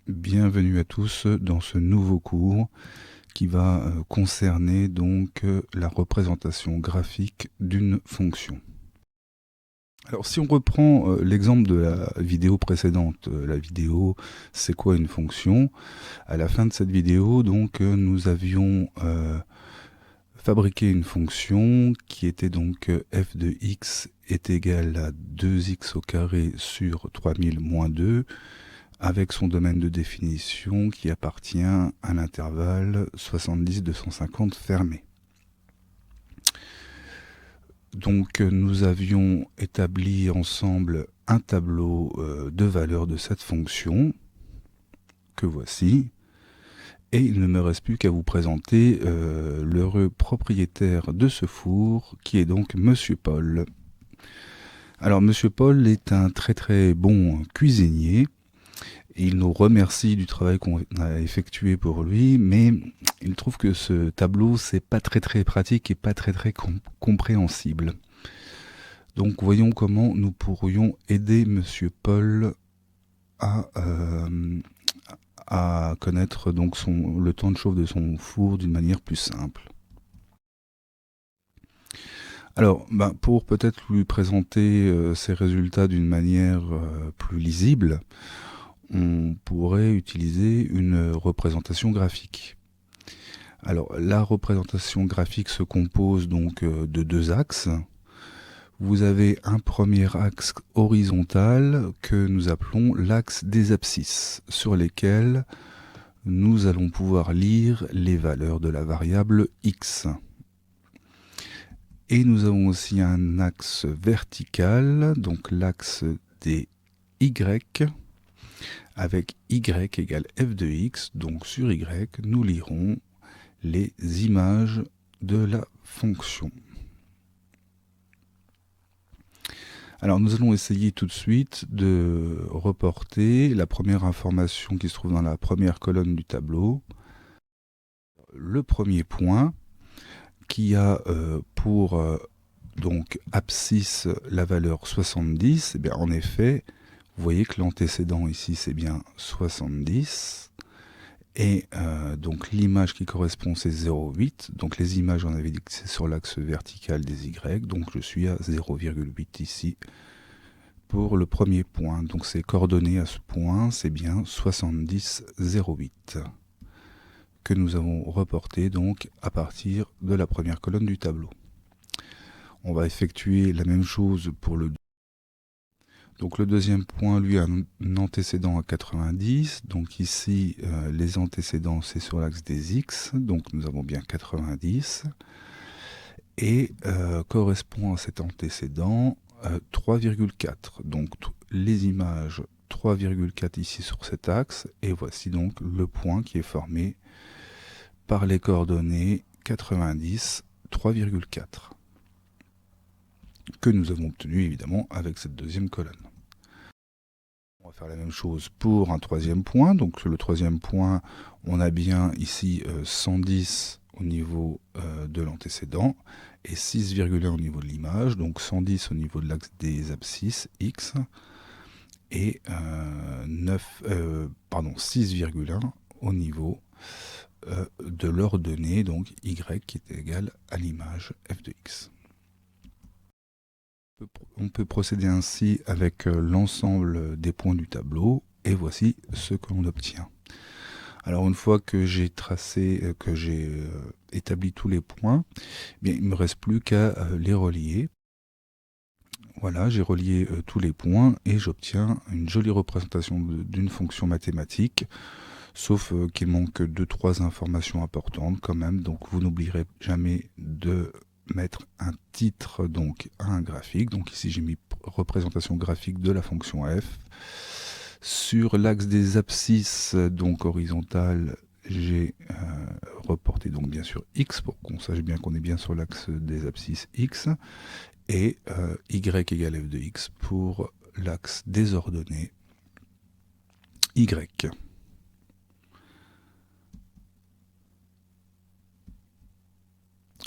Bienvenue à tous dans ce nouveau cours qui va concerner donc la représentation graphique d'une fonction. Alors si on reprend l'exemple de la vidéo précédente, la vidéo c'est quoi une fonction? À la fin de cette vidéo donc nous avions fabriqué une fonction qui était donc f de x est égal à 2x au carré sur 3000 moins 2 avec son domaine de définition qui appartient à l'intervalle 70-250 fermé. Donc nous avions établi ensemble un tableau de valeurs de cette fonction, que voici, et il ne me reste plus qu'à vous présenter l'heureux propriétaire de ce four, qui est donc Monsieur Paul. Alors Monsieur Paul est un très très bon cuisinier. Il nous remercie du travail qu'on a effectué pour lui, mais il trouve que ce tableau, c'est pas très très pratique et pas très très compréhensible. Donc voyons comment nous pourrions aider Monsieur Paul à connaître donc le temps de chauffe de son four d'une manière plus simple. Alors, pour peut-être lui présenter ces résultats d'une manière plus lisible, on pourrait utiliser une représentation graphique. Alors, la représentation graphique se compose donc de deux axes. Vous avez un premier axe horizontal que nous appelons l'axe des abscisses, sur lesquels nous allons pouvoir lire les valeurs de la variable x. Et nous avons aussi un axe vertical, donc l'axe des y, avec y égale f de x, donc sur y, nous lirons les images de la fonction. Alors nous allons essayer tout de suite de reporter la première information qui se trouve dans la première colonne du tableau. Le premier point qui a pour donc abscisse la valeur 70, et bien en effet, vous voyez que l'antécédent ici c'est bien 70. Et donc l'image qui correspond c'est 0,8. Donc les images on avait dit que c'est sur l'axe vertical des Y. Donc je suis à 0,8 ici pour le premier point. Donc c'est coordonné à ce point, c'est bien 70,08 que nous avons reporté donc à partir de la première colonne du tableau. On va effectuer la même chose pour le donc le deuxième point, lui, a un antécédent à 90. Donc ici, les antécédents, c'est sur l'axe des X. Donc nous avons bien 90. Et correspond à cet antécédent 3,4. Donc les images 3,4 ici sur cet axe. Et voici donc le point qui est formé par les coordonnées 90, 3,4. Que nous avons obtenu évidemment avec cette deuxième colonne. On va faire la même chose pour un troisième point. Donc sur le troisième point, on a bien ici 110 au niveau de l'antécédent et 6,1 au niveau de l'image. Donc 110 au niveau de l'axe des abscisses X et 6,1 au niveau de l'ordonnée, donc Y qui est égal à l'image f de x. On peut procéder ainsi avec l'ensemble des points du tableau, et voici ce que l'on obtient. Alors une fois que j'ai tracé, que j'ai établi tous les points, bien, il ne me reste plus qu'à les relier. Voilà, j'ai relié tous les points et j'obtiens une jolie représentation d'une fonction mathématique, sauf qu'il manque 2-3 informations importantes quand même, donc vous n'oublierez jamais de mettre un titre donc à un graphique. Donc ici j'ai mis représentation graphique de la fonction f. Sur l'axe des abscisses donc horizontale, j'ai reporté donc bien sûr x pour qu'on sache bien qu'on est bien sur l'axe des abscisses x et y égale f de x pour l'axe des ordonnées y.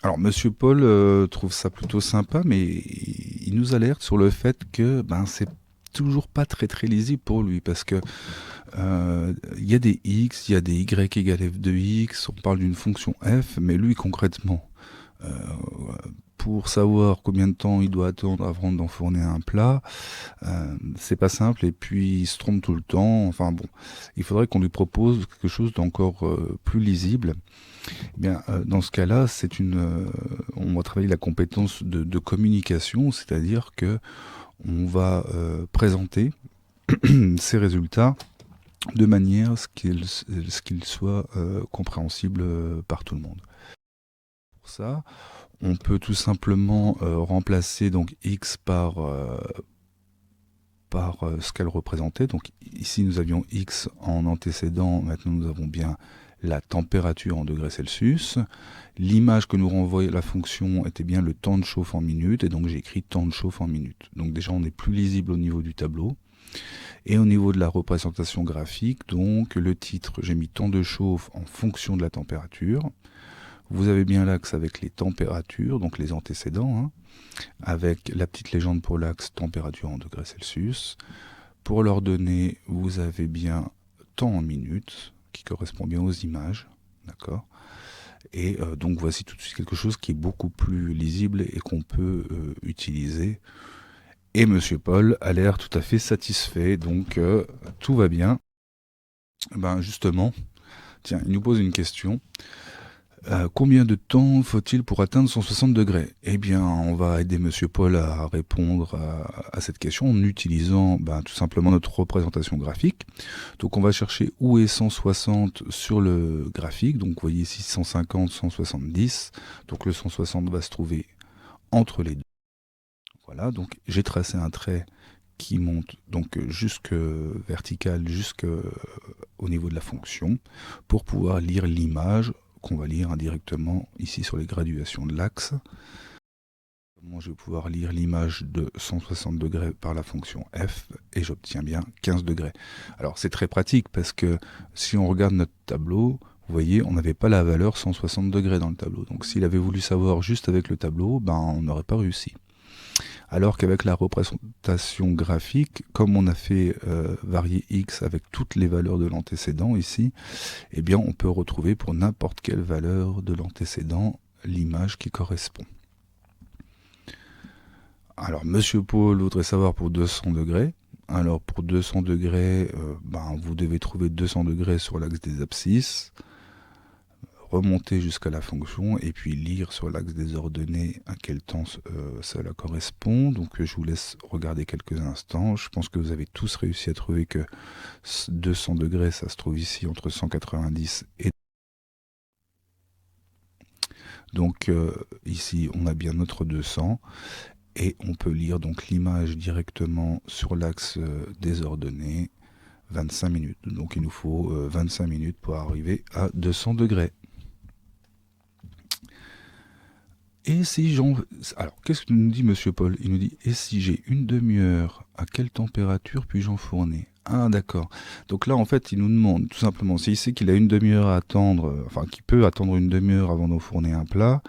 Alors, Monsieur Paul trouve ça plutôt sympa, mais il nous alerte sur le fait que c'est toujours pas très lisible pour lui, parce que il y a des x, il y a des y égale f de x, on parle d'une fonction f, mais lui concrètement, euh, pour savoir combien de temps il doit attendre avant d'enfourner un plat, c'est pas simple, et puis il se trompe tout le temps. Enfin bon, il faudrait qu'on lui propose quelque chose d'encore plus lisible. Eh bien, dans ce cas-là, on va travailler la compétence de communication, c'est-à-dire que on va présenter ces résultats de manière à ce qu'ils soient compréhensibles par tout le monde. Pour ça, on peut tout simplement remplacer donc x par ce qu'elle représentait. Donc ici nous avions x en antécédent, maintenant nous avons bien la température en degrés Celsius. L'image que nous renvoie la fonction était bien le temps de chauffe en minutes, et donc j'ai écrit temps de chauffe en minutes. Donc déjà on est plus lisible au niveau du tableau. Et au niveau de la représentation graphique, donc le titre, j'ai mis temps de chauffe en fonction de la température. Vous avez bien l'axe avec les températures, donc les antécédents, hein, avec la petite légende pour l'axe température en degrés Celsius. Pour l'ordonnée, vous avez bien temps en minutes, qui correspond bien aux images, d'accord. Et donc voici tout de suite quelque chose qui est beaucoup plus lisible et qu'on peut utiliser. Et Monsieur Paul a l'air tout à fait satisfait, donc tout va bien. Ben justement, tiens, il nous pose une question. Combien de temps faut-il pour atteindre 160 degrés? Eh bien, on va aider Monsieur Paul à répondre à cette question en utilisant tout simplement notre représentation graphique. Donc on va chercher où est 160 sur le graphique. Donc vous voyez ici 150, 170. Donc le 160 va se trouver entre les deux. Voilà, donc j'ai tracé un trait qui monte donc jusque vertical, jusqu'au niveau de la fonction, pour pouvoir lire l'image qu'on va lire indirectement ici sur les graduations de l'axe. Je vais pouvoir lire l'image de 160 degrés par la fonction f, et j'obtiens bien 15 degrés. Alors c'est très pratique, parce que si on regarde notre tableau, vous voyez, on n'avait pas la valeur 160 degrés dans le tableau. Donc s'il avait voulu savoir juste avec le tableau, on n'aurait pas réussi. Alors qu'avec la représentation graphique, comme on a fait varier x avec toutes les valeurs de l'antécédent ici, eh bien on peut retrouver pour n'importe quelle valeur de l'antécédent l'image qui correspond. Alors Monsieur Paul voudrait savoir pour 200 degrés. Alors pour 200 degrés, vous devez trouver 200 degrés sur l'axe des abscisses, remonter jusqu'à la fonction et puis lire sur l'axe des ordonnées à quel temps cela correspond. Donc je vous laisse regarder quelques instants. Je pense que vous avez tous réussi à trouver que 200 degrés, ça se trouve ici entre 190 et... Donc ici on a bien notre 200 et on peut lire donc l'image directement sur l'axe des ordonnées, 25 minutes. Donc il nous faut 25 minutes pour arriver à 200 degrés. Et si Alors, qu'est-ce que nous dit Monsieur Paul? Il nous dit, et si j'ai une demi-heure, à quelle température puis-je enfourner? Ah, d'accord. Donc là, en fait, il nous demande, tout simplement, s'il sait qu'il a une demi-heure à attendre, enfin, qu'il peut attendre une demi-heure avant d'enfourner un plat,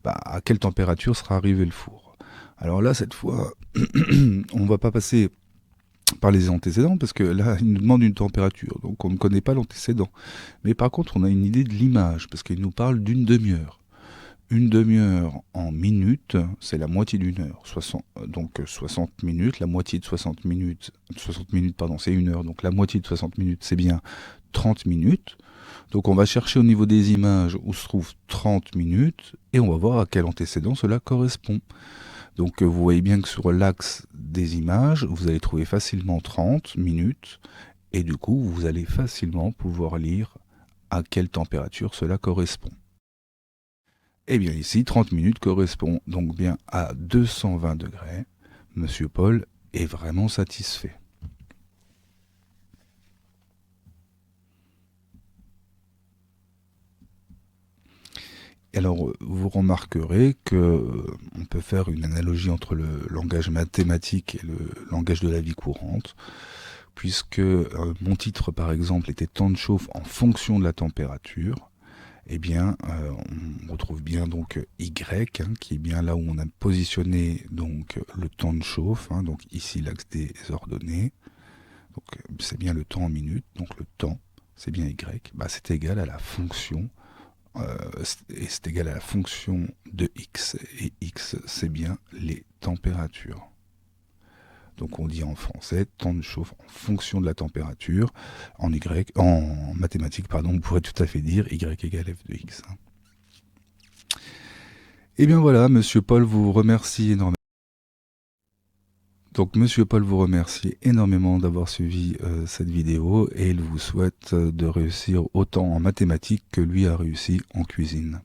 à quelle température sera arrivé le four? Alors là, cette fois, on ne va pas passer par les antécédents, parce que là, il nous demande une température, donc on ne connaît pas l'antécédent. Mais par contre, on a une idée de l'image, parce qu'il nous parle d'une demi-heure. Une demi-heure en minutes, c'est la moitié d'une heure. Donc 60 minutes, la moitié de 60 minutes, c'est une heure. Donc la moitié de 60 minutes, c'est bien 30 minutes. Donc on va chercher au niveau des images où se trouve 30 minutes, et on va voir à quel antécédent cela correspond. Donc vous voyez bien que sur l'axe des images, vous allez trouver facilement 30 minutes, et du coup vous allez facilement pouvoir lire à quelle température cela correspond. Et bien ici, 30 minutes correspond donc bien à 220 degrés. Monsieur Paul est vraiment satisfait. Alors, vous remarquerez qu'on peut faire une analogie entre le langage mathématique et le langage de la vie courante, puisque mon titre, par exemple, était temps de chauffe en fonction de la température. eh bien, on retrouve bien donc Y, hein, qui est bien là où on a positionné donc le temps de chauffe, hein, donc ici l'axe des ordonnées. Donc c'est bien le temps en minutes, donc le temps, c'est bien Y, bah, c'est égal à la fonction, et c'est égal à la fonction de X, et X c'est bien les températures. Donc on dit en français temps de chauffe en fonction de la température. En mathématiques, pardon, on pourrait tout à fait dire Y égale F de X. Et bien voilà, Monsieur Paul vous remercie énormément. Donc Monsieur Paul vous remercie énormément d'avoir suivi cette vidéo et il vous souhaite de réussir autant en mathématiques que lui a réussi en cuisine.